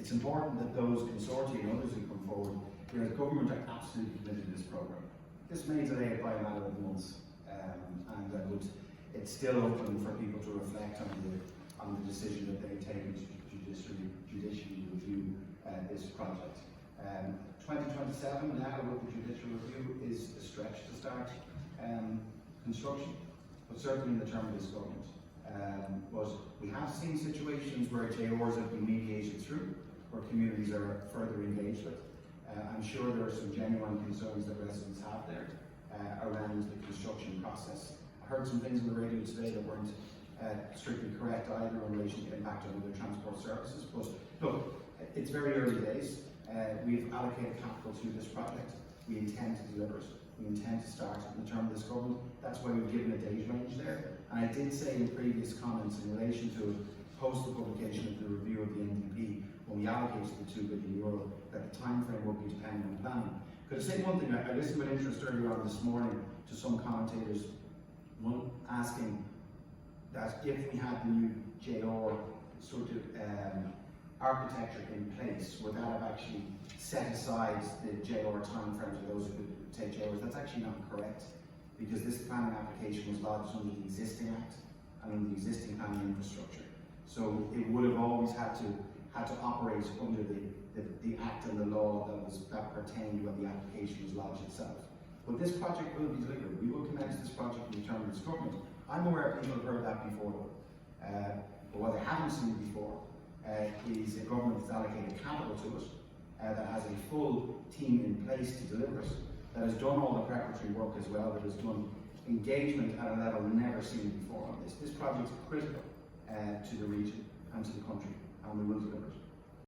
It's important that those consortia and others who come forward, whereas government are absolutely committed to this programme. This may delay it by a matter of months, it's still open for people to reflect on the decision that they've taken to judicially review this project. 2027 now with the judicial review is a stretch to start construction, but certainly in the term of this government. But we have seen situations where JORs have been mediated through, where communities are further engaged with. I'm sure there are some genuine concerns that residents have there around the construction process. I heard some things on the radio today that weren't strictly correct either in relation to impact on other transport services, but look, it's very early days. We've allocated capital to this project. We intend to deliver it. We intend to start in the term of this government. That's why we've given a date range there. And I did say in previous comments in relation to post the publication of the review of the NDP, when we allocated the €2 billion, that the time frame will be dependent on planning. Could I say one thing? I listened with interest earlier on this morning to some commentators, one asking that if we had the new JR sort of architecture in place, would that have actually set aside the JR time frame for those who could take JRs? That's actually not correct, because this planning application was lodged under the existing Act and under the existing planning infrastructure. So it would have always had to operate under the Act and the law that pertained when the application was lodged itself. But this project will be delivered. We will commence this project in the term of this government. I'm aware people have heard that before, but what they haven't seen before is a government that's allocated capital to it, that has a full team in place to deliver it, that has done all the preparatory work as well, that has done engagement at a level never seen before on this. This project is critical to the region and to the country, and we will deliver it.